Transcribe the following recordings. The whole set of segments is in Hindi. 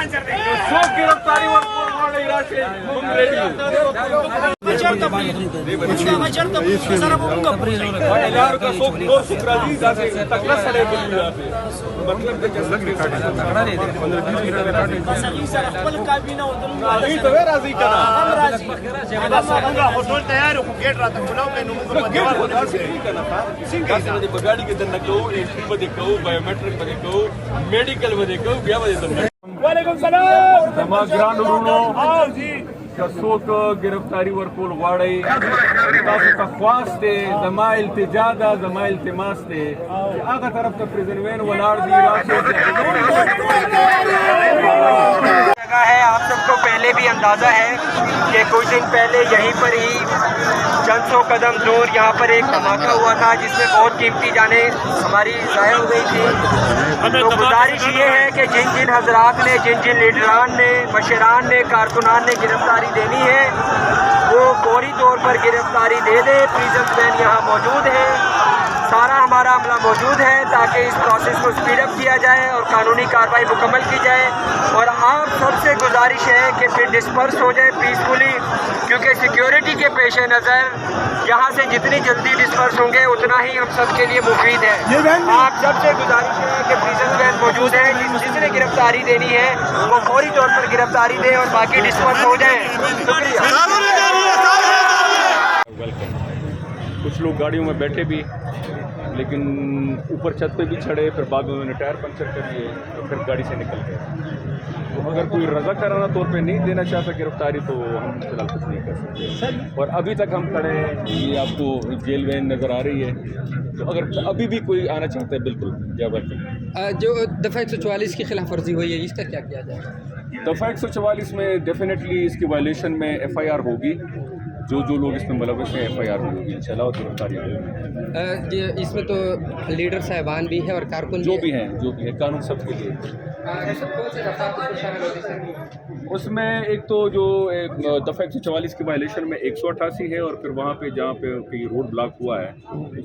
गिरफ्तारी गाड़ी के अंदर कहूँ, एंट्री मध्ये कहूँ, बायोमेट्रिक मध्ये कहूँ, मेडिकल मध्ये कहूँ, क्या मध्ये वालेकुम सलाम जमा ग्रांड रूनो कसोक गिरफ्तारी वरकोल वाड़े तासो ख्वास्ते जमा इल्तिजादा जमा इल्तिमास्ते आगा तरफ का प्रिजन वैन वलाड़ दी जगह है। आप सबको पहले भी अंदाज़ा है कि कुछ दिन पहले यहीं पर ही चंद सौ कदम दूर यहाँ पर एक धमाका हुआ था जिसमें बहुत कीमती जानें हमारी ज़ाया हो गई थी। तो गुजारिश ये है कि जिन जिन हजरात ने, जिन जिन लीडरान ने, मशरान ने, कारकुनान ने गिरफ्तारी देनी है वो फौरी तौर पर गिरफ्तारी दे दे। प्रिजन वैन यहाँ मौजूद है, सारा हमारा अमला मौजूद है ताकि इस प्रोसेस को स्पीड अप किया जाए और कानूनी कार्रवाई मुकम्मल की जाए। और आप सबसे गुजारिश है कि फिर डिस्पर्स हो जाए पीसफुली, क्योंकि सिक्योरिटी के पेश नज़र यहाँ से जितनी जल्दी डिस्पर्स होंगे उतना ही हम सब के लिए मुफीद है। आप सबसे गुजारिश है कि प्रिजन वैन मौजूद है, जिसने गिरफ्तारी देनी है वो फौरी तौर पर गिरफ्तारी दे और बाकी डिस्पर्स हो जाए। शुक्रिया। कुछ लोग गाड़ियों में बैठे भी, लेकिन ऊपर छत पे भी चढ़े, फिर बाद में उन्होंने टायर पंचर कर दिए तो फिर गाड़ी से निकल गए। तो अगर कोई रजा कराना तौर पे नहीं देना चाहता गिरफ्तारी तो हम फिलहाल कुछ नहीं कर सकते। और अभी तक हम खड़े हैं, ये आपको जेल वैन नज़र आ रही है, तो अगर अभी भी कोई आना चाहता है बिल्कुल जबरदस्त। जो दफ़ा 144 की खिलाफ वर्जी हुई है इसका क्या किया जाएगा? दफ़ा 144 में डेफिनेटली इसकी वायलेशन में FIR होगी। जो लोग इसमें मुलविस हैं FIR होगी इंशाल्लाह और गिरफ्तारी होगी। इसमें तो लीडर साहिबान भी है और कारकुन जो भी हैं कानून सबके लिए। उसमें एक तो जो दफ़ा 144 की वायलेशन में 188 है और फिर वहाँ पे जहाँ पे कहीं रोड ब्लॉक हुआ है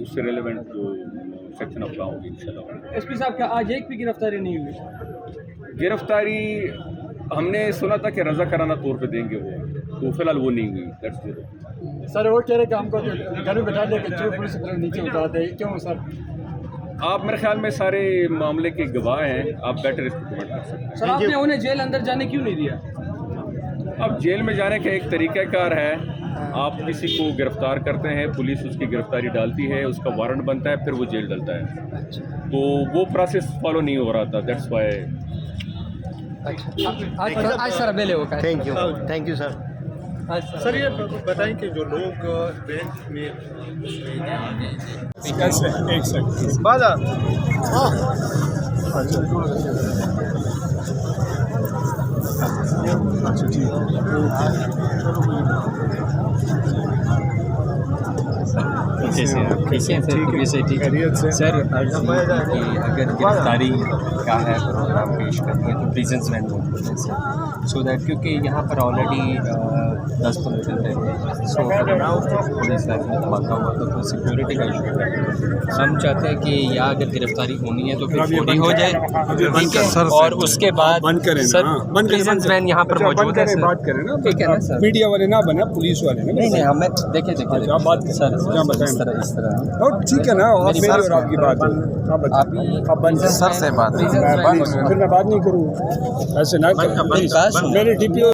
उससे रेलेवेंट जो सेक्शन ऑफ लॉ होगी इंशाल्लाह। SP साहब क्या आज एक भी गिरफ्तारी नहीं हुई? गिरफ्तारी हमने सुना था कि रजा कराना तौर पे देंगे वो, तो फिलहाल वो नहीं हुई। सर वो कह रहे कि हमको घर में बैठा दे के पुलिस नीचे उतार दे, क्यों सर? आप मेरे ख्याल में सारे मामले के गवाह हैं, आप बेटर इसको कमेंट कर सकते हैं। सर आपने उन्हें जेल अंदर जाने क्यों नहीं दिया? अब जेल में जाने का एक तरीक़ाकार है, आप किसी को गिरफ्तार करते हैं, पुलिस उसकी गिरफ्तारी डालती है, उसका वारंट बनता है, फिर वो जेल डलता है। तो वो प्रोसेस फॉलो नहीं हो रहा था, दैट्स वाई। आज सर अवेले होगा। Thank you sir. सर ये बताएं कि जो लोग बेंच में एक सेकंड बाजा अच्छा ठीक सर अर्ज कि अगर गिरफ्तारी का है प्रोग्राम पेश करनी है तो प्रिजन्स वैन सो दैट, क्योंकि यहाँ पर ऑलरेडी 10-15 दिन पहले 100 पुलिस लाइन में धमाका हुआ था, तो सिक्योरिटी का इशू है। हम चाहते हैं कि यहाँ अगर गिरफ्तारी होनी है तो फिर फौरी हो जाए, ठीक है, और उसके बाद सर प्रिजन्स वैन यहाँ पर मौजूद है। बात करें ना, ठीक है ना सर, मीडिया वाले ना बना, पुलिस वाले ना। नहीं हमें देखिए आप बात करें सर, इस तरह ठीक है ना, आप मेरी और आपकी बात आप सर से बात फिर मैं बात नहीं करूँ, ऐसे ना मेरे DPO